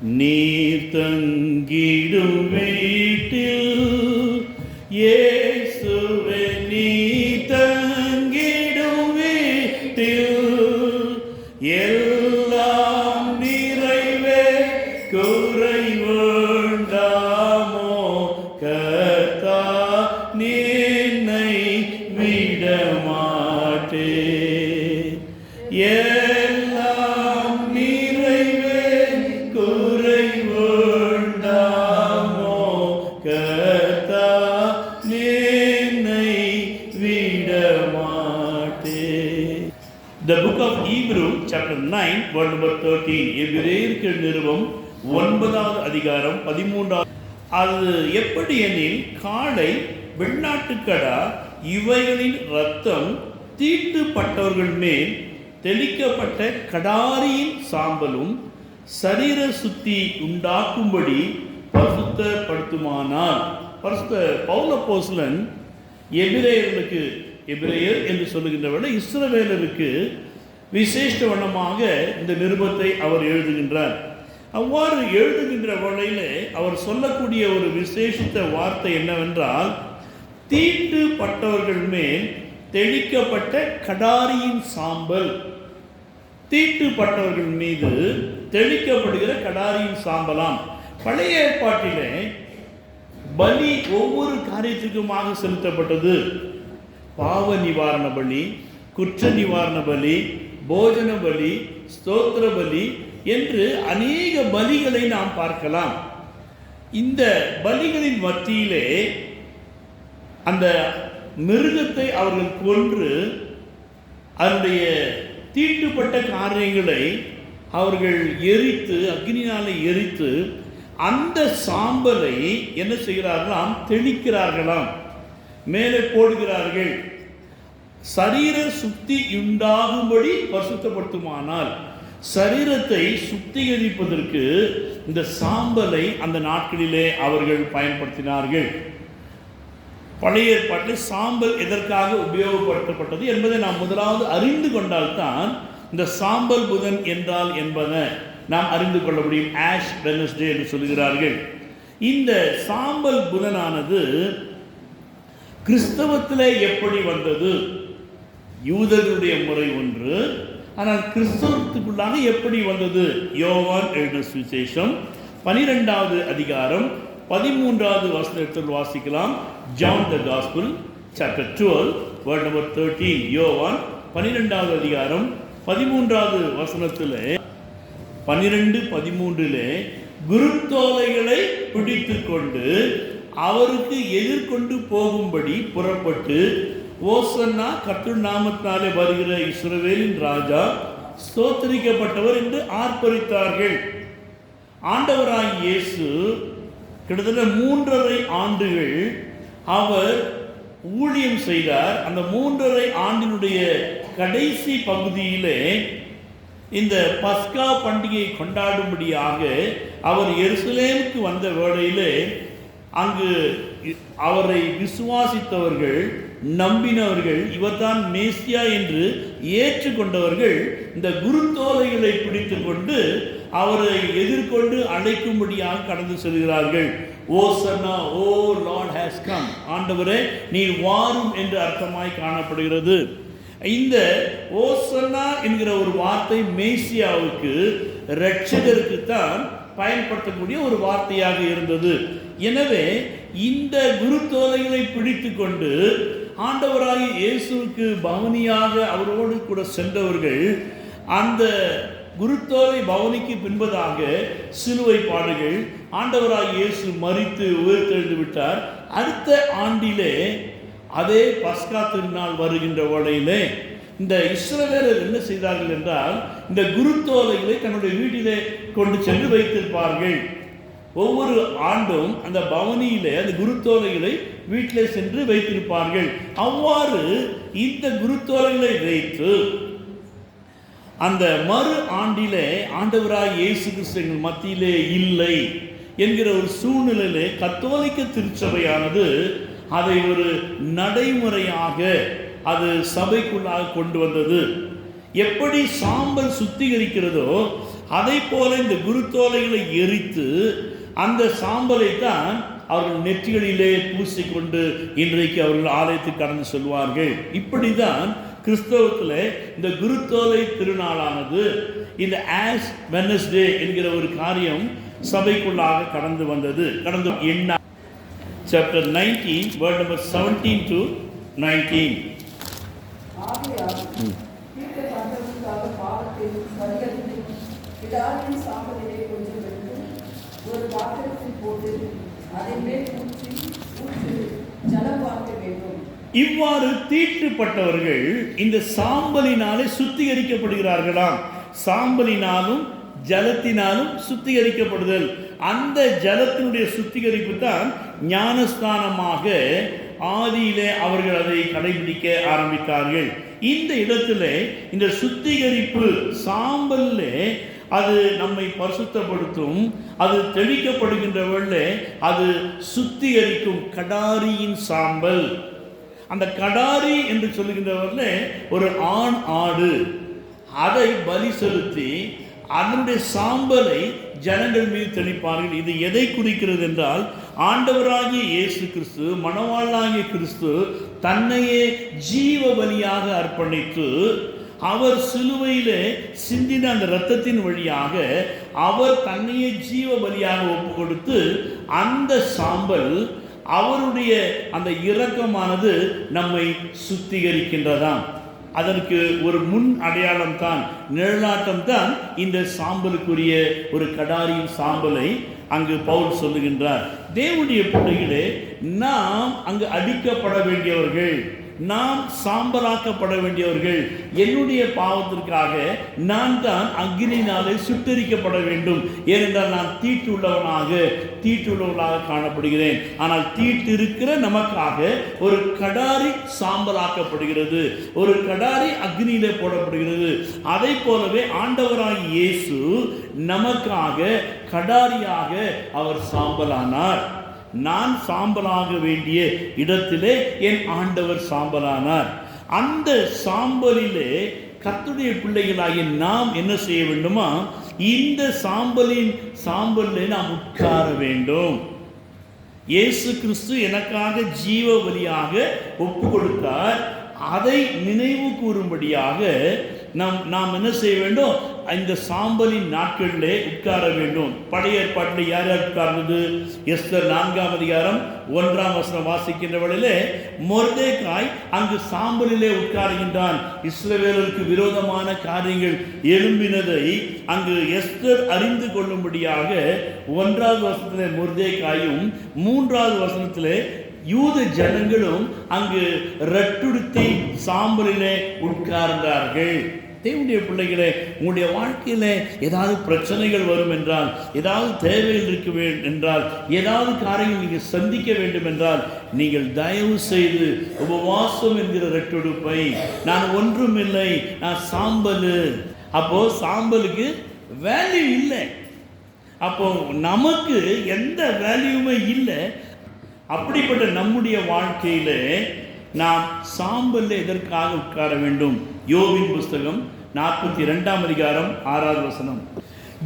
நீர் தங்கிடும் வீட்டில் இயேசுவே, நீர் தங்கிடும் வீட்டில் எல்லாம் நிறைவே குறை வேண்டாமோ கர்த்தா, நின்னை விடமாட்டே. எல்லாம் நிறைவே குறை வேண்டாமோ கர்த்தா, நின்னை விடமாட்டே. The book of Hebrew chapter 9 word number 13. எபிரேயருக்கு நிருபம் 9வது அதிகாரம் 13வது. அது எப்படி எனில், காளை, வெள்ளாட்டுக்கடா இவைகளின் இரத்தம் தீட்டுப்பட்டவர்கள் மேல் தெளிக்கப்பட்ட கடாரியின் சாம்பலும் சரீர சுத்தி உண்டாக்கும்படி பரிசுத்தப்படுத்துமானால். பரிசுத்த பவுல் அப்போஸ்தலன் எபிரேயர்களுக்கு, எபிரேயர் என்று சொல்லுகின்றவரை இஸ்ரவேலருக்கு விசேஷ வண்ணமாக இந்த நிருபத்தை அவர் எழுதுகின்றார். அவ்வாறு எழுதுகின்ற வேளையிலே அவர் சொல்லக்கூடிய ஒரு விசேஷித்த வார்த்தை என்னவென்றால், தீட்டுப்பட்டவர்கள் மேல் தெளிக்கப்பட்ட கடாரியின் சாம்பல். தீட்டுப்பட்டவர்கள் மீது தெளிக்கப்படுகிற கடாரியின் சாம்பலாம். பழைய ஏற்பாட்டிலே பலி ஒவ்வொரு காரியத்துக்குமாக செலுத்தப்பட்டது. பாவ நிவாரண பலி, குற்ற நிவாரண பலி, போஜன பலி, ஸ்தோத்திர பலி என்று அநேக பலிகளை நாம் பார்க்கலாம். இந்த பலிகளின் மத்தியிலே அந்த மிருகத்தை அவர்கள் கொன்று அதனுடைய தீட்டுப்பட்ட காரியங்களை அவர்கள் எரித்து, அக்னியாலே எரித்து, அந்த சாம்பலை என்ன செய்கிறார்களாம், தெளிக்கிறார்களாம், மேலே போடுகிறார்கள். சரீர சுத்தி உண்டாகும்படி பரிசுத்தப்படுத்துமானால், சரீரத்தை சுத்திகரிப்பதற்கு இந்த சாம்பலை அந்த நாட்களிலே அவர்கள் பயன்படுத்தினார்கள். பழைய ஏற்பாட்டில் சாம்பல் எதற்காக உபயோகப்படுத்தப்பட்டது என்பதை நாம் முதலாவது அறிந்து கொண்டால்தான் இந்த சாம்பல் புதன் என்றால் என்பதை நாம் அறிந்து கொள்ள முடியும். ஆஷ் வெட்னஸ்டே என்று சொல்கிறார்கள். இந்த சாம்பல் புதனானது கிறிஸ்தவத்திலே எப்படி வந்தது? யூதர்களுடைய முறை ஒன்று, ஆனால் கிறிஸ்தவத்துக்குள்ளாக எப்படி வந்தது? யோவான் எழுதின சுவிசேஷம் 12வது அதிகாரம் 13வது வசனத்தில் வாசிக்கலாம். ஜான் த காஸ்பிள் சாப்டர் 12 வேர்ட் நம்பர் 13. யோவான் 12வது அதிகாரம் 13வது வசனத்தில் 12:13 குருத்தோலைகளை பிடித்து கொண்டு அவருக்கு எதிர்கொண்டு போகும்படி புறப்பட்டு, ஓசன்னா, கர்த்தர் நாமத்தினாலே வருகிற இஸ்ரவேலின் ராஜா ஸ்தோத்திரிக்கப்பட்டவர் என்று ஆர்ப்பரித்தார்கள். ஆண்டவராய் இயேசு கிட்டத்தட்ட 3.5 ஆண்டுகள் அவர் ஊழியம் செய்தார். அந்த 3.5 ஆண்டினுடைய கடைசி பகுதியிலே இந்த பஸ்கா பண்டிகையை கொண்டாடும்படியாக அவர் எருசலேமுக்கு வந்த வேளையிலே அங்கு அவரை விசுவாசித்தவர்கள், நம்பினவர்கள், இவர்தான் மேசியா என்று ஏற்றுக்கொண்டவர்கள் இந்த குருத்தோலைகளை பிடித்து கொண்டு அவரை எதிர்கொண்டு அழைக்கும்படியாக கடந்து செல்கிறார்கள். ஓசன்னா, ஓ லார்ட் ஹேஸ் கம், ஆண்டவரே நீர் வாரும் என்று அர்த்தமாய் காணப்படுகிறது. இந்த ஓசன்னா என்கிற ஒரு வார்த்தை மேசியாவுக்கு, இரட்சகருக்கு தான் பயன்படுத்தக்கூடிய ஒரு வார்த்தையாக இருந்தது. எனவே இந்த குருத்தோலைகளை பிடித்து கொண்டு ஆண்டவராகிய இயேசுவுக்கு பவனியாக அவரோடு கூட சென்றவர்கள் அந்த குருத்தோலை பவனிக்கு பின்பதாக சிலுவை பாடுகள், ஆண்டவராகிய இயேசு மரித்து உயிர்த்தெழுந்து விட்டார். அடுத்த ஆண்டிலே அதே பஸ்கா திருநாள் வருகின்ற வேளையிலே இந்த இஸ்ரவேலர் என்ன செய்தார்கள் என்றால், இந்த குருத்தோலைகளை தன்னுடைய வீட்டிலே கொண்டு சென்று வைத்திருப்பார்கள். ஒவ்வொரு ஆண்டும் அந்த பவனியிலே அந்த குருத்தோலைகளை வீட்டிலே சென்று வைத்திருப்பார்கள். அவ்வாறு இந்த குருத்தோலைகளை வைத்து அந்த மறு ஆண்டிலே ஆண்டவராய் இயேசு கிறிஸ்து மத்தியிலே இல்லை என்கிற ஒரு சூழ்நிலையிலே கத்தோலிக்க திருச்சபையானது அதை ஒரு நடைமுறையாக அது சபைக்குள்ளாக கொண்டு வந்தது. எப்படி சாம்பல் சுத்திகரிக்கிறதோ அதை போல இந்த குருத்தோலைகளை எரித்து அந்த சாம்பலை தான் அவர்கள் நெற்றிகளிலே பூசிக்கொண்டு இன்றைக்கு அவர்கள் ஆலயத்துக்கு கடந்து சொல்வார்கள். இப்படிதான் கிறிஸ்தவத்தில் இந்த குருத்தோலை திருநாளானது இந்த ஆஷ் வெட்னஸ்டே என்கிற ஒரு காரியம் சபைக்குள்ளாக கடந்து வந்தது. கடந்து என்ன சாப்டர் 19 வேர்ட் நம்பர் 17 to 19. ஒரு பாத்திரத்தில் போட்டு அதன் மேல் ஊற்றி ஜலம் வார்க்க வேண்டும். இவ்வாறு தீட்டுப்பட்டவர்கள் இந்த சாம்பலினாலே சுத்திகரிக்கப்படுகிறார்களாம். சாம்பலினாலும் ஜலத்தினாலும் சுத்திகரிக்கப்படுதல். அந்த ஜலத்தினுடைய சுத்திகரிப்பு தான் ஞானஸ்தானமாக ஆதியிலே அவர்கள் அதை கடைபிடிக்க ஆரம்பித்தார்கள். இந்த இடத்துல இந்த சுத்திகரிப்பு சாம்பல்ல அது நம்மை பரிசுத்தப்படுத்தும். அது தெளிக்கப்படுகின்றவர்கள அது சுத்திகரிக்கும். கடாரியின் சாம்பல், அந்த கடாரி என்று சொல்லுகின்றவர்கள ஒரு ஆண் ஆடு, அதை பலி செலுத்தி அதனுடைய சாம்பலை ஜனங்கள் மீது தெளிப்பார்கள். இது எதை குறிக்கிறது என்றால், ஆண்டவராகிய இயேசு கிறிஸ்து, மணவாளனாகிய கிறிஸ்து தன்னையே ஜீவ பலியாக அர்ப்பணித்து அவர் சிலுவையிலே சிந்தின அந்த இரத்தத்தின் வழியாக அவர் தன்னையே ஜீவ பலியாக ஒப்பு கொடுத்து அந்த சாம்பல் அவருடைய அந்த இரக்கமானது நம்மை சுத்திகரிக்கின்றதாம். அதற்கு ஒரு முன் அடையாளம் தான், நிழலாட்டம் தான் இந்த சாம்பலுக்குரிய ஒரு கடாரியின் சாம்பலை அங்கு பவுல் சொல்லுகின்றார். தேவனுடைய பிள்ளைகளே, நாம் அங்கு அடிக்கப்பட வேண்டியவர்கள், நாம் சாம்பலாக்கப்பட வேண்டியவர்கள். என்னுடைய பாவத்திற்காக நான் தான் அக்னியினாலே சுட்டரிக்கப்பட வேண்டும். ஏனென்றால் நான் தீட்டுள்ளவனாக காணப்படுகிறேன். ஆனால் தீட்டு இருக்கிற நமக்காக ஒரு கடாரி சாம்பலாக்கப்படுகிறது, ஒரு கடாரி அக்னியிலே போடப்படுகிறது. அதை போலவே ஆண்டவராகிய இயேசு நமக்காக கடாரியாக அவர் சாம்பலானார். நான் சாம்பலாக வேண்டிய இடத்திலே என் ஆண்டவர் சாம்பலானார். அந்த சாம்பலிலே கர்த்தருடைய பிள்ளைகளாகிய நாம் என்ன செய்ய வேண்டுமா? இந்த சாம்பலிலே நாம் உட்கார வேண்டும். இயேசு கிறிஸ்து எனக்காக ஜீவ பலியாக ஒப்பு கொடுத்தார். அதை நினைவு கூறும்படியாக நாம் என்ன செய்ய வேண்டும்? இந்த சாம்பலின் நாட்களிலே உட்கார வேண்டும். பழைய ஏற்பாட்டில் யார் யார் உட்கார்ந்தது? எஸ்தர் 4ஆம் அதிகாரம் 1ஆம் வசனம் வாசிக்கின்றவளிலே மொர்தெகாய் அங்கு சாம்பலிலே உட்காருகின்றான். இஸ்ரவேலருக்கு விரோதமான காரியங்கள் எழும்பினதை அங்கு எஸ்தர் அறிந்து கொள்ளும்படியாக 1ஆவது வசனத்திலே மொர்தெகாயும் 3ஆவது வசனத்திலே யூத ஜனங்களும் அங்கு ரட்டுடுத்தி சாம்பலிலே உட்கார்ந்தார்கள். தேவனுடைய பிள்ளைகளே, உங்களுடைய வாழ்க்கையில் ஏதாவது பிரச்சனைகள் வரும் என்றால், ஏதாவது தேவைகள் இருக்க என்றால், ஏதாவது காரியங்கள் நீங்கள் சந்திக்க வேண்டும் என்றால், நீங்கள் தயவு செய்து உபவாசம் என்கிற ரெட்டுடுப்பை, நான் ஒன்றும் இல்லை, நான் சாம்பல். அப்போ சாம்பலுக்கு வேல்யூ இல்லை. அப்போ நமக்கு எந்த வேல்யூமே இல்லை. அப்படிப்பட்ட நம்முடைய வாழ்க்கையில் நாம் சாம்பல்ல எதற்காக உட்கார வேண்டும்? யோபின் புஸ்தகம் 42ஆம் அதிகாரம் 6ஆவது வசனம்.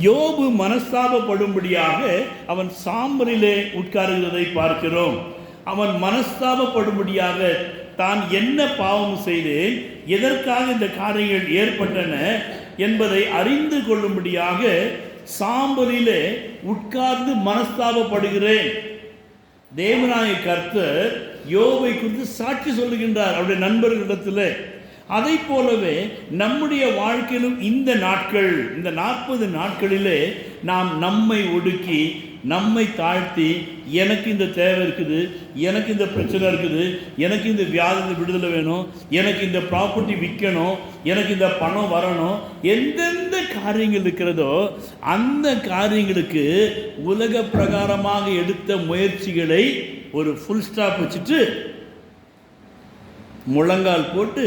யோபு மனஸ்தாபப்படும்படியாக அவன் சாம்பலிலே உட்காருகிறதை பார்க்கிறோம். அவன் மனஸ்தாபப்படும்படியாக தான் என்ன பாவம் செய்தேன், எதற்காக இந்த காரியங்கள் ஏற்பட்டன என்பதை அறிந்து கொள்ளும்படியாக சாம்பலிலே உட்கார்ந்து மனஸ்தாபப்படுகிறேன். தேவனாகிய கர்த்தர் யோபை குறித்து சாட்சி சொல்லுகின்றார் அவருடைய நண்பர்களிடத்தில். அதை போலவே நம்முடைய வாழ்க்கையிலும் இந்த நாட்கள், இந்த 40 நாட்களிலே நாம் நம்மை ஒடுக்கி, நம்மை தாழ்த்தி, எனக்கு இந்த தேவை இருக்குது, எனக்கு இந்த பிரச்சனை இருக்குது, எனக்கு இந்த வியாதி விடுதலை வேணும், எனக்கு இந்த ப்ராப்பர்ட்டி விற்கணும், எனக்கு இந்த பணம் வரணும், எந்தெந்த காரியங்கள் இருக்கிறதோ அந்த காரியங்களுக்கு உலக பிரகாரமாக எடுத்த முயற்சிகளை ஒரு ஃபுல் ஸ்டாப் வச்சுட்டு முழங்கால் போட்டு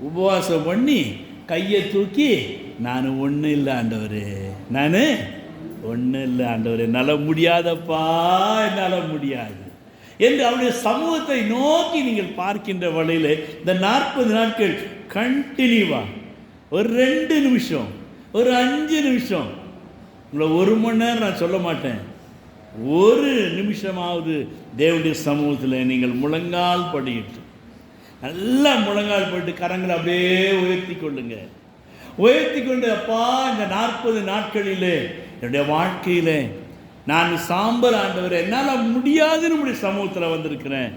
உபவாசம் பண்ணி கையை தூக்கி, நான் ஒன்றும் இல்லை ஆண்டவரே, நான் ஒன்றும் இல்லை ஆண்டவரே, என்னால் முடியாதப்பா, என்னால் முடியாது என்று அவருடைய சமூகத்தை நோக்கி நீங்கள் பார்க்கின்ற வழியில் இந்த 40 நாட்கள் கண்டினியூவாக ஒரு 2 நிமிஷம், ஒரு 5 நிமிஷம் உங்களை 1 மணி நேரம் நான் சொல்ல மாட்டேன், ஒரு நிமிஷமாவது தேவனுடைய சமூகத்தில் நீங்கள் முழங்கால் படியிட்டு, நல்லா முழங்கால் படிட்டு கரங்களை அப்படியே உயர்த்தி கொள்ளுங்க. உயர்த்தி கொண்டு, அப்பா இந்த 40 நாட்களிலே என்னுடைய வாழ்க்கையில் நான் சாம்பல் ஆண்டவரை என்னால் முடியாதுன்னு உடைய சமூகத்தில் வந்திருக்கிறேன்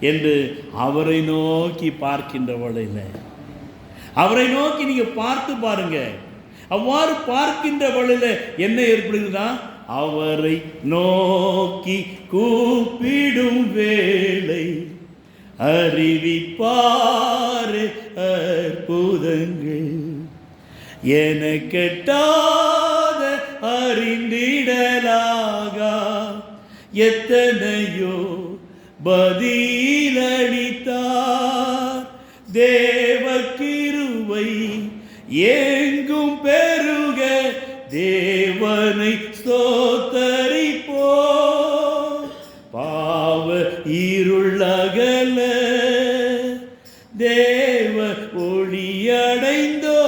என்று அவரை நோக்கி பார்க்கின்ற வேளையில், அவரை நோக்கி நீங்கள் பார்த்து பாருங்க. அவ்வாறு பார்க்கின்ற வேளையில் என்ன ஏற்படுதுன்னா, அவரை நோக்கி கூப்பிடும் வேளை அறிவிப்பார் அற்புதங்கள், எனக்கெட்டாத அறிந்திடலாக எத்தனையோ பதிலளித்தார். தேவ கிருபை எங்கும் பெருக தேவனை ஸ்தோத்தரிப்போ, பாவ இருளகல தேவ ஒளியடைந்தோ.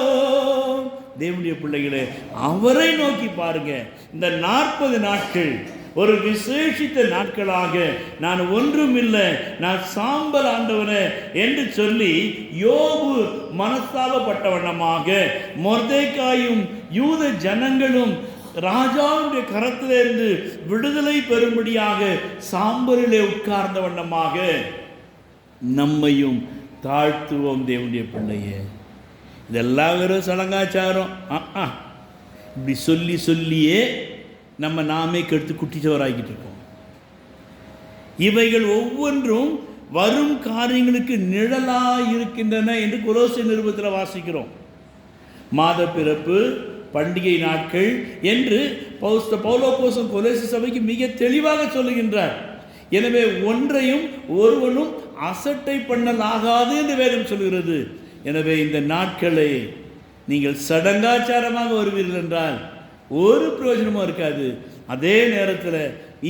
தேவனுடைய பிள்ளைகளே, அவரை நோக்கி பாருங்க. இந்த 40 நாட்கள் ஒரு விசேஷித்த நாட்களாக நான் ஒன்றுமில்லை, நான் சாம்பல் ஆண்டவனே என்று சொல்லி யோபு மனஸ்தாபப்பட்ட வண்ணமாக மொர்தெகாயும் யூத ஜனங்களும் ராஜாவுடைய கரத்திலிருந்து விடுதலை பெறும்படியாக சாம்பலிலே உட்கார்ந்த வண்ணமாக நம்மையும் தாழ்த்துவோம். தேவனுடைய பிள்ளையே, இதெல்லாம் வெறும் சடங்காச்சாரம். இப்படி சொல்லி சொல்லியே நாமே கெடுத்து குட்டிச்சவராகிட்டு இருக்கோம். இவைகள் ஒவ்வொன்றும் வரும் காரியங்களுக்கு நிழலாக இருக்கின்றன என்று கொலோசிய நிருபத்தில் வாசிக்கிறோம். மாத பிறப்பு, பண்டிகை நாட்கள் என்று பவுலோபோசன் கொலோசி சபைக்கு மிக தெளிவாக சொல்லுகின்றார். எனவே ஒன்றையும் ஒருவனும் அசட்டை பண்ணலாகாது என்று வேதம் சொல்கிறது. எனவே இந்த நாட்களை நீங்கள் சடங்காச்சாரமாக வருவீர்கள் என்றால் ஒரு பிரயோஜனமும் இருக்காது. அதே நேரத்தில்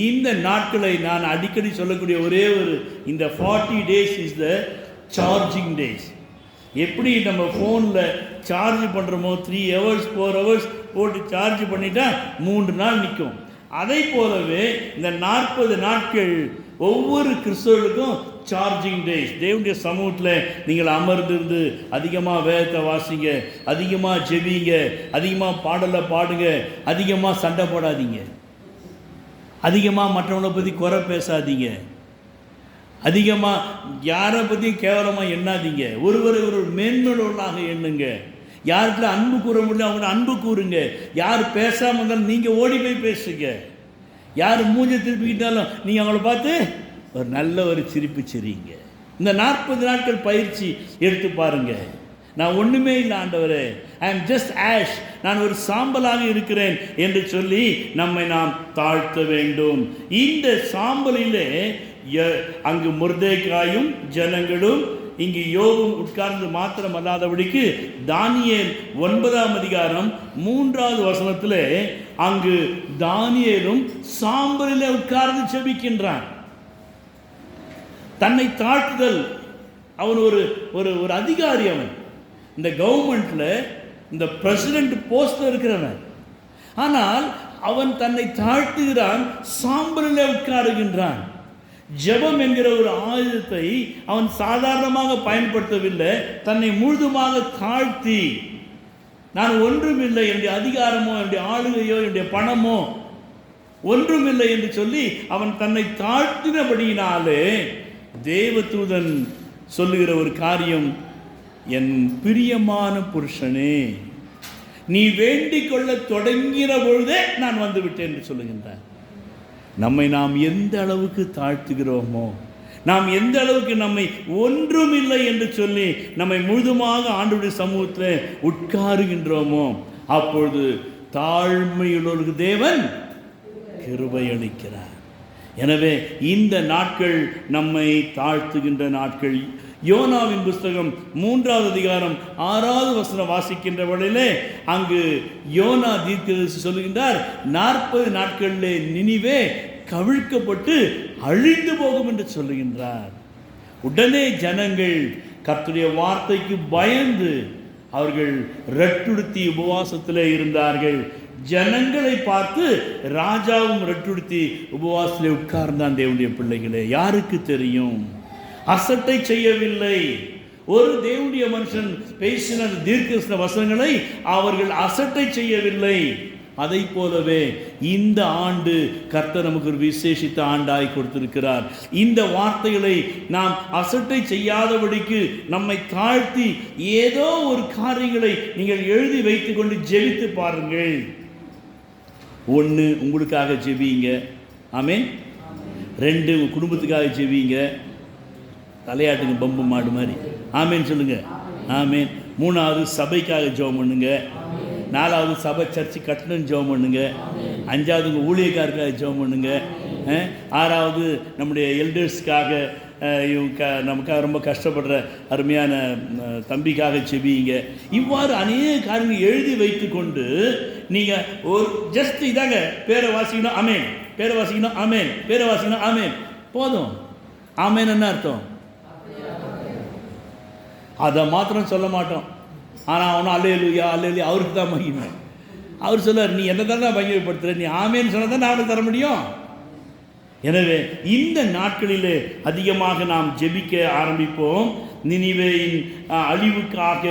இந்த நாட்களை நான் அடிக்கடி சொல்லக்கூடிய ஒரே ஒரு, இந்த 40 days is the charging days. எப்படி நம்ம ஃபோனில் சார்ஜ் பண்ணுறோமோ 3 hours 4 hours போட்டு சார்ஜ் பண்ணிட்டா 3 நாள் நிற்கும். அதை போலவே இந்த 40 நாட்கள் ஒவ்வொரு கிறிஸ்தவர்களுக்கும் சார்ஜிங் டேஸ். தேவனுடைய சமூகத்தில் நீங்கள் அமர்ந்திருந்து அதிகமாக வேதத்தை வாசிங்க, அதிகமாக ஜெபிங்க, அதிகமாக பாடலை பாடுங்க, அதிகமாக சண்டை போடாதீங்க, அதிகமாக மற்றவங்களை பற்றி குறை பேசாதீங்க, அதிகமாக யாரை பற்றியும் கேவலமாக எண்ணாதீங்க, ஒருவரை ஒரு மேன்மையுள்ளவர்களாக எண்ணுங்க. யாருக்குள்ள அன்பு கூற முடியல அவங்கள அன்பு கூறுங்க. யார் பேசாமல் இருந்தாலும் நீங்கள் ஓடி போய் பேசுங்க. யார் மூஞ்சை திருப்பிக்கிட்டாலும் நீங்கள் அவங்கள பார்த்து ஒரு நல்ல ஒரு சிரிப்பு சிரிங்க. இந்த 40 நாட்கள் பயிற்சி எடுத்து பாருங்க. நான் ஒன்றுமே இல்லை ஆண்டவரே, ஐ ஆம் ஜஸ்ட் ஆஷ், நான் ஒரு சாம்பலாக இருக்கிறேன் என்று சொல்லி நம்மை நாம் தாழ்த்த வேண்டும். இந்த சாம்பலிலே அங்கு மொர்தெகாயும் ஜனங்களும் இங்கு யோபும் உட்கார்ந்து மாத்திரம் அல்லாதபடிக்கு தானியேல் 9ஆம் அதிகாரம் 3வது வசனத்திலே அங்கு தானியேலும் சாம்பலிலே உட்கார்ந்து செபிக்கின்றான். தன்னை தாழ்த்துதல். அவன் ஒரு ஒரு ஒரு அதிகாரி. அவன் இந்த கவர்மெண்ட்ல இந்த பிரசிடென்ட் போஸ்ட்ல இருக்கிறவன். ஆனால் அவன் தன்னை தாழ்த்துகிறான், சாம்பலிலே உட்காருகின்றான். ஜெபம் என்கிற ஒரு ஆயுதத்தை அவன் சாதாரணமாக பயன்படுத்தவில்லை. தன்னை முழுதுமாக தாழ்த்தி, நான் ஒன்றுமில்லை, என்னுடைய அதிகாரமோ என்னுடைய ஆளுகையோ என்னுடைய பணமோ ஒன்றுமில்லை என்று சொல்லி அவன் தன்னை தாழ்த்தினபடியினாலே தேவதூதன் சொல்லுகிற ஒரு காரியம், என் பிரியமான புருஷனே, நீ வேண்டிக் கொள்ள தொடங்கின பொழுதே நான் வந்து விட்டேன் என்று சொல்லுகின்றான். நம்மை நாம் எந்த அளவுக்கு தாழ்த்துகிறோமோ, நாம் எந்த அளவுக்கு நம்மை ஒன்றுமில்லை என்று சொல்லி நம்மை முழுதுமாக ஆண்டவருடைய சமூகத்தில் உட்காருகின்றோமோ, அப்பொழுது தாழ்மையுள்ளவர்களுக்கு தேவன் கிருபை அளிக்கிறார். எனவே இந்த நாட்கள் நம்மை தாழ்த்துகின்ற நாட்கள். யோனாவின் புஸ்தகம் 3வது அதிகாரம் 6வது வசனம் வாசிக்கின்ற வேளையிலே அங்கு யோனா தீர்க்கதரிசி சொல்லுகின்றார், 40 நாட்களிலே நினிவே கவிழ்க்கப்பட்டு அழிந்து போகும் என்று சொல்லுகின்றார். உடனே ஜனங்கள் கர்த்தருடைய வார்த்தைக்கு பயந்து அவர்கள் ரெட்டுடுத்தி உபவாசத்திலே இருந்தார்கள். ஜனங்களை பார்த்து ராஜாவும் ரெட்டுடுத்தி உபவாசத்தில் உட்கார்ந்தான். தேவனுடைய பிள்ளைகளே, யாருக்கு தெரியும்? அசட்டை செய்யவில்லை. ஒரு தேவனுடைய மனுஷன் பேசின தீர்க்கதரிசன வசனங்களை அவர்கள் அசட்டை செய்யவில்லை. அதை போலவே இந்த ஆண்டு கர்த்தர் நமக்கு ஒரு விசேஷித்த ஆண்டாய் கொடுத்திருக்கிறார். இந்த வார்த்தைகளை நாம் அசட்டை செய்யாதபடிக்கு நம்மை தாழ்த்தி ஏதோ ஒரு காரியங்களை நீங்கள் எழுதி வைத்துக் கொண்டு ஜெபித்து பாருங்கள். ஒன்று, உங்களுக்காக ஜெபிங்க. ஆமென். 2, உங்கள் குடும்பத்துக்காக ஜெபிங்க. தலையாட்டுங்க பம்பு மாடு மாதிரி. ஆமேன் சொல்லுங்க. ஆமேன். 3வது, சபைக்காக ஜெபம் பண்ணுங்க. 4வது, சபை சர்ச்சு கட்டணும்னு ஜெபம் பண்ணுங்க. 5வது, உங்கள் ஊழியக்காருக்காக ஜெபம் பண்ணுங்க. 6வது, நம்முடைய எல்டர்ஸ்க்காக, நமக்காக ரொம்ப கஷ்டப்படுற அருமையான தம்பிக்காக செபிங்க. இவ்வாறு அநேக காரியங்கள் எழுதி வைத்து கொண்டு நீங்கள் ஒரு ஜஸ்ட் இதாங்க பேரை வாசிக்கணும் ஆமேன், பேரை வாசிக்கணும் ஆமேன், பேரை வாசிக்கணும் ஆமேன், போதும். ஆமேன் என்ன அர்த்தம்? அதை மாத்திரம் சொல்ல மாட்டோம். ஆனால் அவனும் அல்லேலூயா அல்லேலூயா அவருக்கு தான் மகிமை. அவர் சொல்லுவார், நீ என்ன தானே மகிமைப்படுத்துகிற, நீ ஆமேன்னு சொன்னால் தான் நான் அவனுக்கு தர முடியும். எனவே இந்த நாட்களிலே அதிகமாக நாம் ஜெபிக்க ஆரம்பிப்போம். நினிவேயின் அழிவுக்காக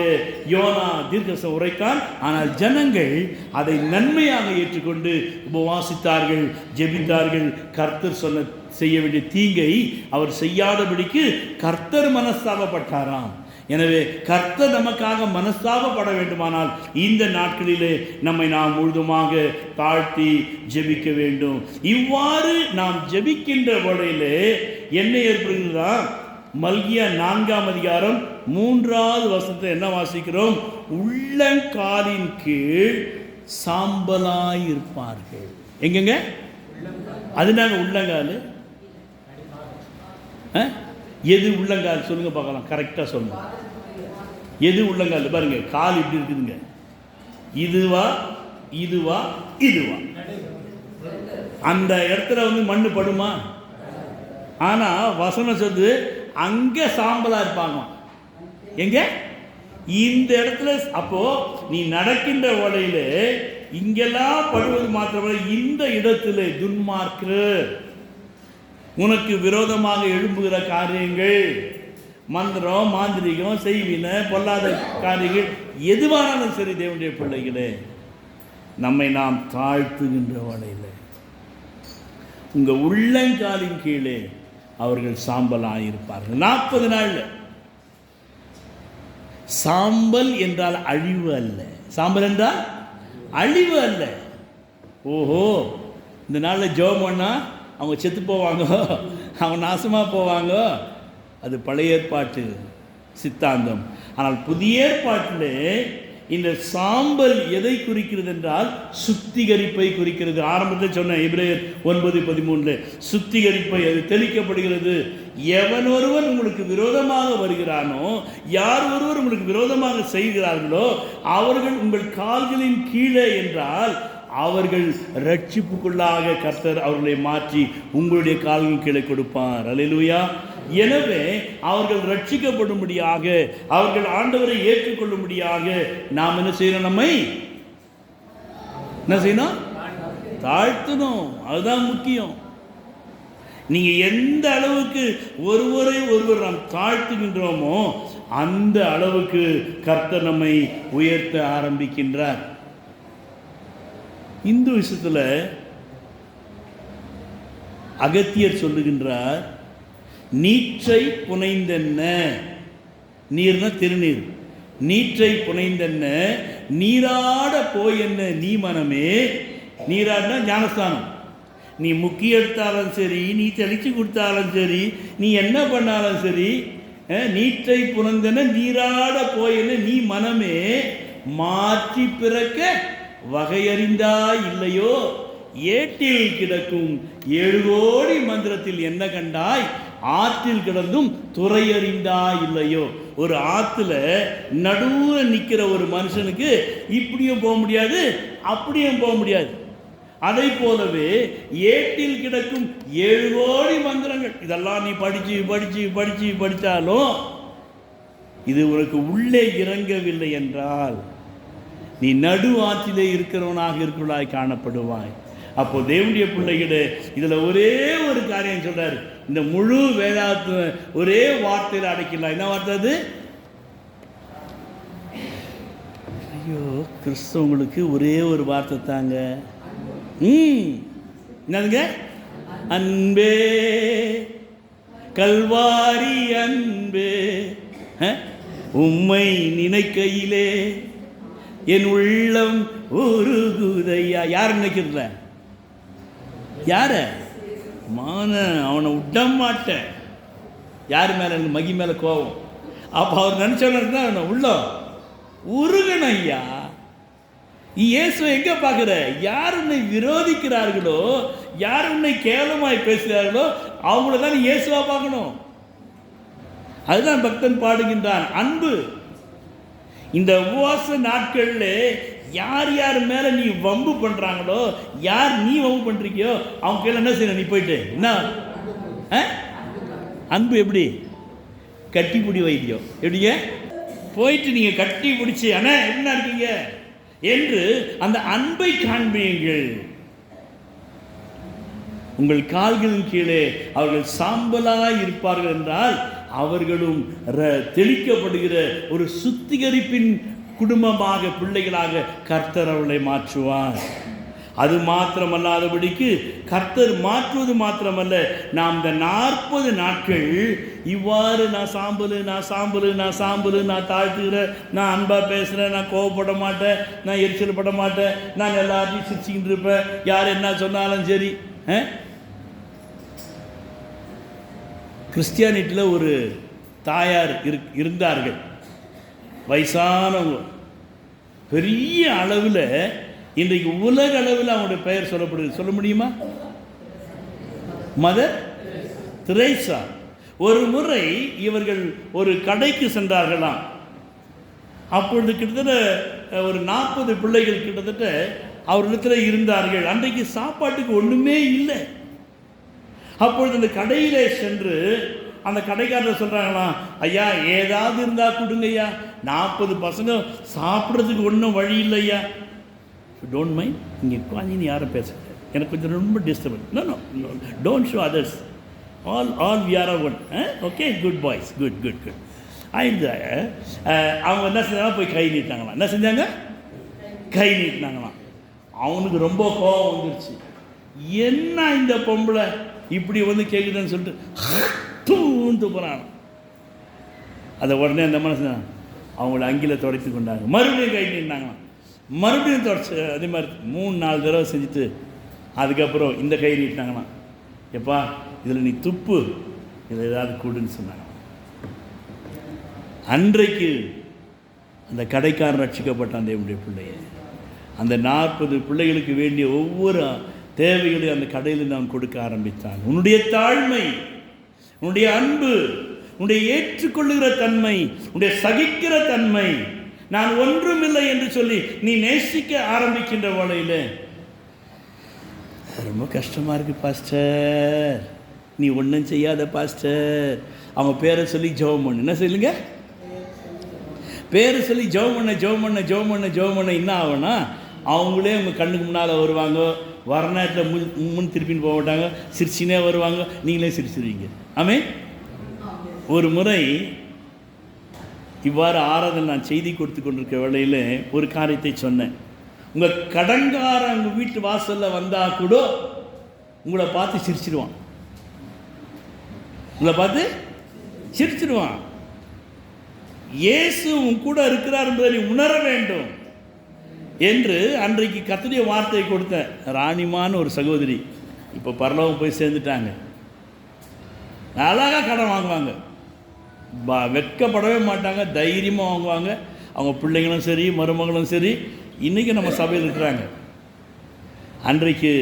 யோனா தீர்க்கதரிசனம் உரைத்தான். ஆனால் ஜனங்கள் அதை நன்மையாக ஏற்றுக்கொண்டு உபவாசித்தார்கள், ஜெபித்தார்கள். கர்த்தர் சொன்ன செய்ய வேண்டிய தீங்கை அவர் செய்யாதபடிக்கு கர்த்தர் மனஸ்தாபப்பட்டாராம். எனவே கர்த்தர் நமக்காக மனஸ்தாபப்பட வேண்டுமானால் இந்த நாட்களிலே நம்மை நாம் முழுதுமாக தாழ்த்தி ஜெபிக்க வேண்டும். இவ்வாறு நாம் ஜெபிக்கின்ற வேளையிலே என்ன ஏற்படுகிறதா? மல்கியா 4ஆம் அதிகாரம் 3வது வசனத்தை என்ன வாசிக்கிறோம்? உள்ளங்காலின் கீழ் சாம்பலாய் இருப்பார்கள். எங்கெங்க? அதுனால உள்ளங்கால் எது உள்ளங்கால் சொல்லுங்க பார்க்கலாம், கரெக்டாக சொல்லுங்க. எது உள்ளங்கால்? பாருங்க, கால் இப்படி இருக்குதுங்க. இதுவா இதுவா இதுவா? அந்த இடத்துல மண்ணு படுமா? ஆனால் வசனம் சொல்லுது அங்கே சாம்பலாக இருப்பாங்க. எங்க? இந்த இடத்துல. அப்போ நீ நடக்கின்ற வழியில இங்கெல்லாம் படுவது மாத்திரமல்ல, இந்த இடத்துல துன்மார்க்கர், உனக்கு விரோதமாக எழும்புகிற காரியங்கள், மந்திரம் மாந்திரிகம் செய்வின பொல்லாத காரியங்கள் எதுவானாலும் சரி, தேவனுடைய பிள்ளைகளே, நம்மை நாம் தாழ்த்துகின்ற வழியில் உங்கள் உள்ளங்காலின் கீழே அவர்கள் சாம்பலாக இருப்பார்கள் 40 நாளில். சாம்பல் என்றால் அழிவு அல்ல. சாம்பல் என்றால் அழிவு அல்ல. ஓஹோ, இந்த நாளில் ஜெபம் பண்ணால் அவங்க செத்து போவாங்க, அவங்க நாசமாக போவாங்க, அது பழைய ஏற்பாட்டு சித்தாந்தம். ஆனால் புதிய ஏற்பாட்டில் இந்த சாம்பல் எதை குறிக்கிறது என்றால் சுத்திகரிப்பை குறிக்கிறது. ஆரம்பத்தில் சொன்ன எபிரேயர் 9:13 சுத்திகரிப்பை, அது தெளிக்கப்படுகிறது. எவன் ஒருவன் உங்களுக்கு விரோதமாக வருகிறானோ, யார் ஒருவர் உங்களுக்கு விரோதமாக செய்கிறார்களோ அவர்கள் உங்கள் கால்களின் கீழே என்றால் அவர்கள் ரட்சிப்புக்குள்ளாக கர்த்தர் அவர்களை மாற்றி உங்களுடைய கால்களின் கீழே கொடுப்பார். அல்லேலூயா. எனவே அவர்கள் ரட்சிக்கப்படும்படியாக, அவர்கள் ஆண்டவரை ஏற்றுக்கொள்ளும்படியாக நாம் என்ன செய்யணும்? நம்மை என்ன செய்யணும்? தாழ்த்தணும். அதுதான் முக்கியம். நீங்க எந்த அளவுக்கு ஒருவரை ஒருவர் நாம் தாழ்த்துகின்றோமோ அந்த அளவுக்கு கர்த்தர் நம்மை உயர்த்த ஆரம்பிக்கின்றார். இந்து விஷயத்தில் அகத்தியர் சொல்லுகின்றார், நீற்றை புனைந்தென்ன, நீர்னா திருநீர், நீற்றை புனைந்தென்ன நீராட போயென்ன நீ மனமே. நீராடினா ஞானஸ்தானம். நீ முக்கி எடுத்தாலும் சரி, நீ தெளிச்சு கொடுத்தாலும் சரி, நீ என்ன பண்ணாலும் சரி, நீற்றை புனைந்தென்ன நீராட போயென்ன நீ மனமே, மாற்றி பிறக்க வகையறிந்தா இல்லையோ, ஏட்டில் கிடக்கும் 7 கோடி மந்திரத்தில் என்ன கண்டாய், ஆற்றில் கிடந்தும் துறையறிந்தா இல்லையோ. ஒரு ஆற்றுல நடுவில் நிற்கிற ஒரு மனுஷனுக்கு இப்படியும் போக முடியாது, அப்படியும் போக முடியாது. அதை போலவே ஏட்டில் கிடக்கும் 7 கோடி மந்திரங்கள், இதெல்லாம் நீ படிச்சு படிச்சு படிச்சு படித்தாலும் இது உனக்கு உள்ளே இறங்கவில்லை என்றால் நீ நடு ஆற்றிலே இருக்கிறவனாக இருக்கிறவனாய் காணப்படுவாய். அப்போ தேவனுடைய பிள்ளைகளே, இதில் ஒரே ஒரு காரியம் சொல்றாரு. இந்த முழு வேதாத்து ஒரே வார்த்தையில் அடைக்கலாம். என்ன வார்த்தை அது? ஐயோ, கிறிஸ்தவங்களுக்கு ஒரே ஒரு வார்த்தை தாங்க. என்னதுங்க? அன்பே, கல்வாரி அன்பே, உம்மை நினைக்கையிலே என் உள்ளம் உருகுதையா. யார் நினைக்கிறத? யார? மான அவனை விட மாட்டேன். யார் மேலே? மகி மேலே கோபம். அப்போ அவர் நினச்சவன அவனை உள்ள உருகணும். ஐயா, இயேசுவை எங்கே பார்க்குற? யார் உன்னை விரோதிக்கிறார்களோ, யார் உன்னை கேவலமாய் பேசுகிறார்களோ அவங்கள தான் நீ இயேசுவா பார்க்கணும். அதுதான் பக்தன் பாடுகின்றான், அன்பு. இந்த உபவாச நாட்களில் யார் யார் மேலே நீ வம்பு பண்ணுறாங்களோ, யார் நீ வம்பு பண்ணுறியோ அவங்க கையில் என்ன செய்யணும்? நீ போயிட்டு என்ன அன்பு? எப்படி? கட்டிப்பிடி வைத்தியம். எப்படிங்க? போயிட்டு நீங்கள் கட்டி பிடிச்சி அண்ணா என்ன இருக்கீங்க என்று அந்த அன்பை காண்பீங்கள். உங்கள் கால்களின் கீழே அவர்கள் சாம்பலாய் இருப்பார்கள் என்றால் அவர்களும் தெளிக்கப்படுகிற ஒரு சுத்திகரிப்பின் குடும்பமாக, பிள்ளைகளாக கர்த்தர் அவர்களை மாற்றுவார். அது மாத்திரமல்லாதபடிக்கு கர்த்தர் மாற்றுவது மாத்திரமல்ல, நாம் இந்த 40 நாட்கள் இவ்வாறு நான் சாம்பல், நான் தாழ்த்துகிறேன், நான் அன்பாக பேசுகிறேன், நான் கோவப்பட மாட்டேன், நான் எரிச்சல் பட மாட்டேன், நான் எல்லாத்தையும் சிரிச்சுக்கிட்டு இருப்பேன், யார் என்ன சொன்னாலும் சரி. கிறிஸ்டியானிட்டியில் ஒரு தாயார் இருந்தார்கள், வயசானவங்க. பெரிய அளவில் இன்றைக்கு உலக அளவில் அவங்களுடைய பெயர் சொல்லப்படுது. சொல்ல முடியுமா? Mother Teresa. ஒரு முறை இவர்கள் ஒரு கடைக்கு சென்றார்களாம். அப்பொழுது கிட்டத்தட்ட ஒரு 40 பிள்ளைகள் கிட்டத்தட்ட அவர்களிடத்தில் இருந்தார்கள். அன்றைக்கு சாப்பாட்டுக்கு ஒன்றுமே இல்லை. அப்பொழுது அந்த கடையிலே சென்று அந்த கடைக்காரர் சொல்கிறாங்களாம், ஐயா ஏதாவது இருந்தால் கொடுங்க ஐயா, 40 பசங்க சாப்பிட்றதுக்கு ஒன்றும் வழி இல்லையா. டோன்ட் மைண்ட், இங்கே உட்காந்து யாரும் பேசுகிறேன், எனக்கு கொஞ்சம் ரொம்ப disturbance. No don't show others, all we are one. Okay, good boys, good good good. ஆயிடுது. அவங்க என்ன செஞ்சாங்க? போய் கை நீட்டினாங்களாம். என்ன செஞ்சாங்க? கை நீட்டினாங்களாம். அவனுக்கு ரொம்ப கோபம் வந்துருச்சு. என்ன இந்த பொம்பளை இப்படி வந்து கேட்குதுன்னு சொல்லிட்டு தூந்து போகிறான். அதை உடனே அந்த மனசு அவங்கள அங்கில துடைத்து கொண்டாங்க. மறுபடியும் கை நீட்டினாங்களாம். மறுபடியும் தொடச்சி அதே மாதிரி 3-4 தடவை செஞ்சுட்டு அதுக்கப்புறம் இந்த கை நீட்டினாங்களாம். எப்பா இதில் நீ துப்பு, இதில் ஏதாவது கூடுன்னு சொன்னாங்க. அன்றைக்கு அந்த கடைக்காரன் ரட்சிக்கப்பட்டான் தேவனுடைய பிள்ளைய. அந்த 40 பிள்ளைகளுக்கு வேண்டிய ஒவ்வொரு தேவைகளையும் அந்த கடையில் நான் கொடுக்க ஆரம்பித்தான். உன்னுடைய தாழ்மை, உன்னுடைய அன்பு, உன்னுடைய ஏற்றுக்கொள்ளுகிற தன்மை, உன்னுடைய சகிக்கிற தன்மை, நான் ஒன்றுமில்லை என்று சொல்லி நீ நேசிக்க ஆரம்பிக்கின்ற வேளையில் ரொம்ப கஷ்டமாக இருக்குது பாஸ்டர், நீ ஒன்றும் செய்யாத பாஸ்டர். அவங்க பேரை சொல்லி ஜெபம் பண்ணு. என்ன சொல்லுங்க? பேரை சொல்லி ஜெபம் பண்ண என்ன ஆகும்னா, அவங்களே உங்கள் கண்ணுக்கு முன்னால் வருவாங்க. வர நேரத்தில் முன் திருப்பின்னு போக மாட்டாங்க, சிரிச்சினே வருவாங்க, நீங்களே சிரிச்சிருவீங்க. ஆமென். ஒரு முறை இவ்வாறு ஆராதனை நான் செய்தி கொடுத்து கொண்டிருக்க வேளையில் ஒரு காரியத்தை சொன்னேன். உங்கள் கடன்காரன் உங்கள் வீட்டு வாசலில் வந்தால் கூட உங்களை பார்த்து சிரிச்சிடுவான். உங்களை பார்த்து சிரிச்சிடுவான். இயேசு உன் கூட இருக்கிறார் என்பதை நீ உணர வேண்டும் என்று அன்றைக்கு கர்த்தருடைய வார்த்தையை கொடுத்தேன். ராணிமான்னு ஒரு சகோதரி இப்போ பரலோகம் போய் சேர்ந்துட்டாங்க. அழகாக கடன் வாங்குவாங்க, வெட்கப்படவே மாட்டாங்க, தைரியமாக வாங்குவாங்க. அவங்க பிள்ளைங்களும் சரி, மருமகளும் சரி, இன்றைக்கி நம்ம சபையில் இருக்கிறாங்க. அன்றைக்கு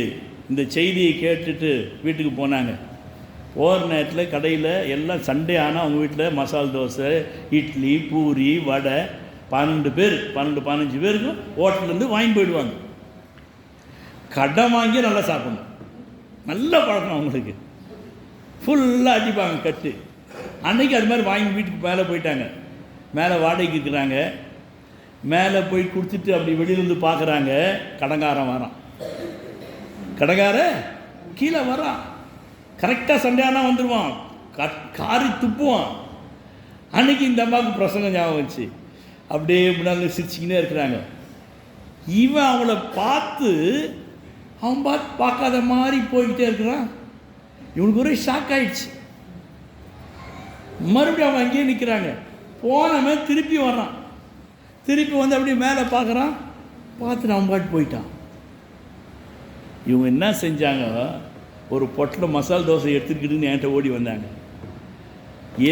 இந்த செய்தியை கேட்டுட்டு வீட்டுக்கு போனாங்க. போகிற நேரத்தில் கடையில் எல்லாம் சண்டே ஆனால் அவங்க வீட்டில் மசால் தோசை, இட்லி, பூரி, வடை, 12 பேர் 12-15 பேருக்கும் ஹோட்டல்லேருந்து வாங்கி போயிடுவாங்க. கடை வாங்கி நல்லா சாப்பிடணும், நல்ல பழக்கம் அவங்களுக்கு. ஃபுல்லாக அடிப்பாங்க கட்டு. அன்றைக்கி அது மாதிரி வாங்கி வீட்டுக்கு மேலே போயிட்டாங்க. மேலே வாடகைக்கு இருக்கிறாங்க. மேலே போய் கொடுத்துட்டு அப்படி வெளியிலேருந்து பார்க்குறாங்க. கடங்காரன் வரான். கடங்காரன் கீழே வரான். கரெக்டாக சண்டையானா வந்துடுவான், காரி துப்புவான். அன்றைக்கி இந்த அம்மாவுக்கு பிரசங்கம் ஞாபகம் வச்சு அப்படியே முன்னாடி சிரிச்சிக்கினே இருக்கிறாங்க. இவன் அவளை பார்த்து அவன் பார்க்காத மாதிரி போய்கிட்டே இருக்கிறான். இவனுக்கு ஒரே ஷாக் ஆயிடுச்சு. மறுபடியும் அவன் அங்கேயே நிற்கிறாங்க. போனவன் திருப்பி வர்றான். திருப்பி வந்து அப்படியே மேலே பார்க்குறான். பார்த்துட்டு அவன் பாட்டு போயிட்டான். இவங்க என்ன செஞ்சாங்க, ஒரு பொட்டில் மசால் தோசை எடுத்துக்கிட்டுன்னு என்கிட்ட ஓடி வந்தாங்க.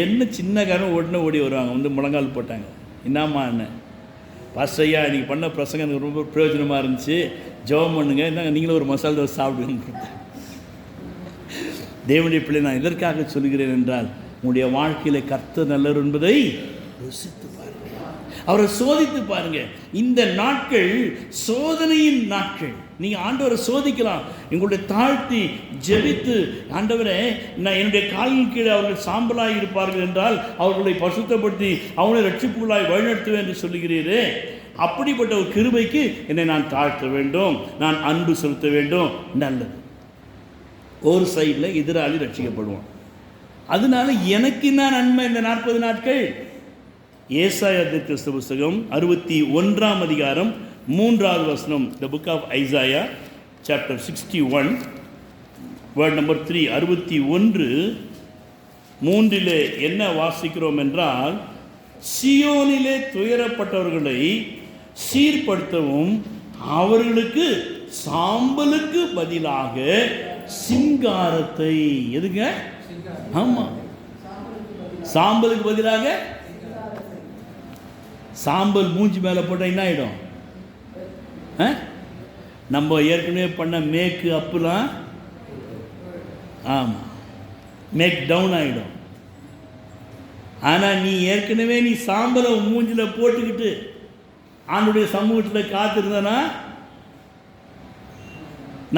என்ன சின்ன காரணம் உடனே ஓடி வருவாங்க. வந்து முழங்கால் போட்டாங்க. என்னம்மா என்ன பாஸ்டையா இன்றைக்கி பண்ண பிரசங்கம் எனக்கு ரொம்ப பிரயோஜனமாக இருந்துச்சு, ஜெபம் பண்ணுங்க, என்னங்க நீங்களும் ஒரு மசால் தோசை சாப்பிடுங்க. தேவனுடைய பிள்ளை, நான் எதற்காக சொல்கிறேன் என்றால், உங்களுடைய வாழ்க்கையில் கர்த்தர் நல்லவர் என்பதை ருசித்து பாருங்கள், அவரை சோதித்து பாருங்கள். இந்த நாட்கள் சோதனையின் நாட்கள். நீங்கள் ஆண்டவரை சோதிக்கலாம். எங்களுடைய தாழ்த்தி ஜெபித்து, ஆண்டவரே நான் என்னுடைய காலின் கீழே அவர்கள் சாம்பலாக இருப்பார்கள் என்றால் அவர்களை பசுத்தப்படுத்தி அவங்களை ரட்சிப்புகளாய் வழிநடத்துவேன் என்று சொல்லுகிறீரே, அப்படிப்பட்ட ஒரு கிருபைக்கு என்னை நான் தாழ்த்த வேண்டும், நான் அன்பு செலுத்த வேண்டும். நல்லது. ஒரு சைடில் எதிராளி ரட்சிக்கப்படுவான். அதனால எனக்கு என்ன நன்மை இந்த 40 நாட்கள்? ஏசாயா தீர்க்கதரிசி புத்தகம் 61ஆம் அதிகாரம் 3வது வசனம். The book of Isaiah chapter 61 word number 3. 61:3 என்ன வாசிக்கிறோம் என்றால், சியோனிலே துயரப்பட்டவர்களை சீர்படுத்தவும் அவர்களுக்கு சாம்பலுக்கு பதிலாக சிங்காரத்தை. எதுங்க? ஆமாம், சாம்பலுக்கு பதிலாக சாம்பல் மூஞ்சி மேலே போட்டால் என்ன ஆகிடும்? நம்ம ஏற்கனவே பண்ண மேக்கு அப்புலாம் ஆமாம் மேக் டவுன் ஆகிடும். ஆனால் நீ ஏற்கனவே சாம்பலை மூஞ்சில் போட்டுக்கிட்டு ஆண்டுடைய சமூகத்தில் காத்திருந்தனா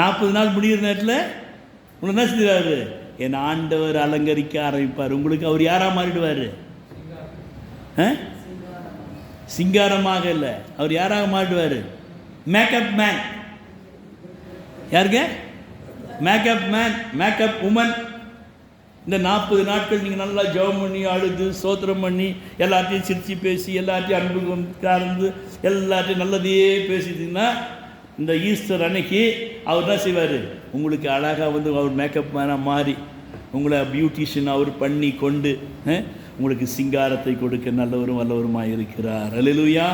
40 நாள் முடிகிற நேரத்தில் உங்களை என்ன செஞ்சாரு? என் ஆண்டவர் அலங்கரிக்க ஆரம்பிப்பார். உங்களுக்கு அவர் யாராக மாறிடுவார்? சிங்காரமாக இல்லை, அவர் யாராக மாறிடுவார்? Makeup man. யாருங்க? Makeup man, makeup woman. இந்த 40 நாட்கள் நீங்கள் நல்லா ஜெபம் பண்ணி அழுது சோத்திரம் பண்ணி எல்லாத்தையும் சிரித்து பேசி எல்லாத்தையும் அன்பு கார்ந்து எல்லாத்தையும் நல்லதையே பேசிட்டீங்கன்னா, இந்த ஈஸ்டர் அன்னைக்கு அவர் என்ன செய்வார்? உங்களுக்கு அழகாக வந்து அவர் மேக்கப் மேனாக மாறி உங்களை பியூட்டிஷியன் அவர் பண்ணி கொண்டு உங்களுக்கு சிங்காரத்தை கொடுக்க நல்லவரும் வல்லவருமாக இருக்கிறார். அல்லேலூயா.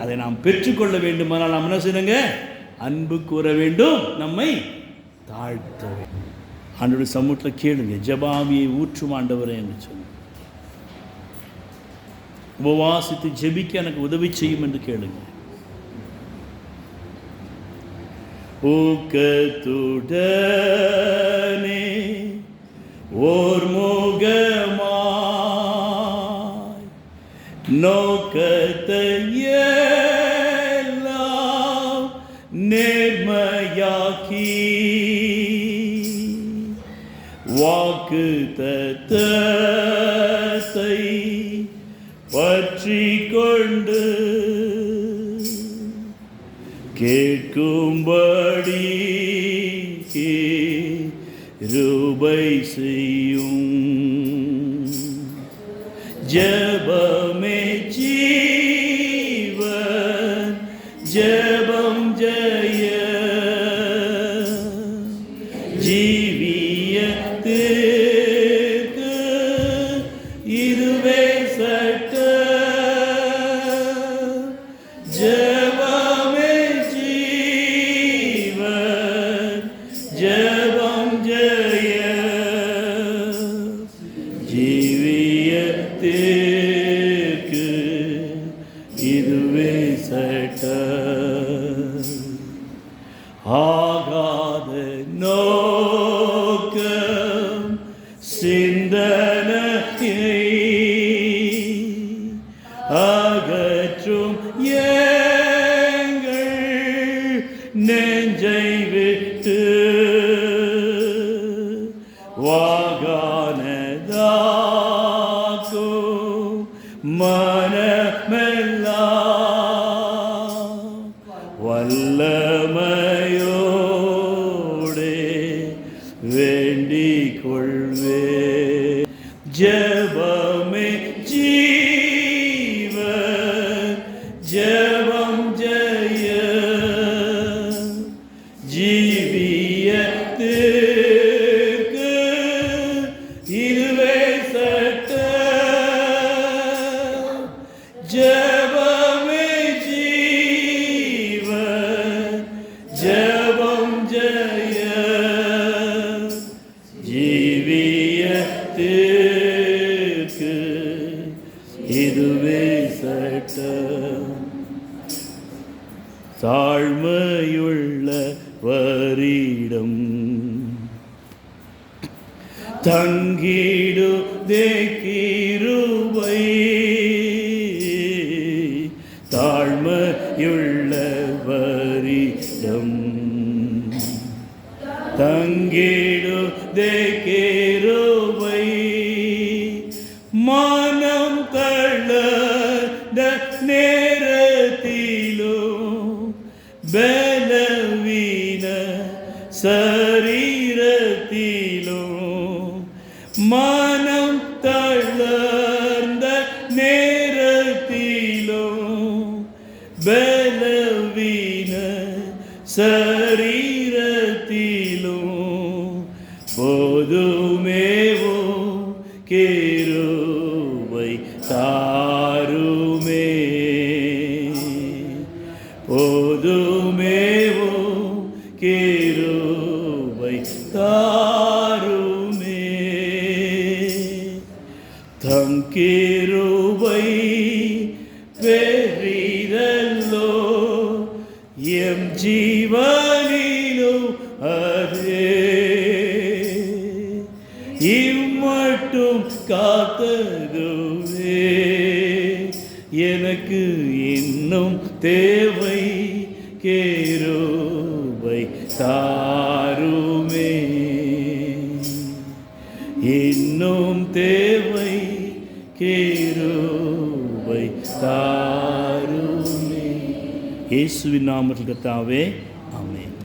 அதை நாம் பெற்றுக்கொள்ள வேண்டுமானால் நாம் என்ன செய்யணுங்க? அன்பு கூற வேண்டும், நம்மை தாழ்த்த வேண்டும். ஆண்டவருடைய சமூகத்தில் கேளுங்க, ஜெபாவியை ஊற்றும் ஆண்டவரே என்று சொல்லு. உபவாசித்து ஜெபிக்க எனக்கு உதவி செய்யும் என்று கேளுங்க. ஊக்கத்துடனே ஓர் முகமாய் நோக்கத்தை எல்லாம் நேர்மையாக்கி வாக்குத்தத்தத்தை பற்றிக் கொண்டு கேட்கும்படி கிருபை செய்யும். ஜெபமே ஜீவன், ஜெபம் ஜெய ஜீவியத்திற்கு இதுவே சட்ட. ஜெபமே ஜீவன், ஜெபம் ஜெய ஜீவியத்திற்கு இதுவே சட்ட. ஆகாத நோக்கம் சிந்தனையை அகற்றும் எங்கள் நெஞ்சை விட்டு வாகானதாக்கும். 满了门来。வேண்டிக் கொள்வே. ஜெபமே ஜீவன், ஜெபம் ஜெய, ஜீவியத்திற்கு இதுவே சட்டம். ஜெபமே ஜீவன், ஜெபம் ஜெய, ஜீவியத்திற்கு இதுவே சட்டம். தாழ்மையுள்ளவரிடம் தங்கிடுதே கிருபை. தாழ்மையுள்ளவரிடம் தங்கிடுதே கிருபை. மனம் தளர்ந்த நேரத்திலும் பலவீன சரீரத்திலும், மனம் தளர்ந்த நேரத்திலும் பலவீன சரீரத்திலும் போதுமேவோ கிருபை தாருமே. போதுமேவோ கிருபை தாருமே. தம் கிருபை பெரிதல்லோ எம் ஜீவனிலும் அதே. இம்மட்டும் காத்ததுவே எனக்கு இன்னும் தேவை. கிருபை தாருமே, இன்னும் தேவை. கிருபை தாருமே. இயேசுவின் நாமத்தில் கர்த்தாவே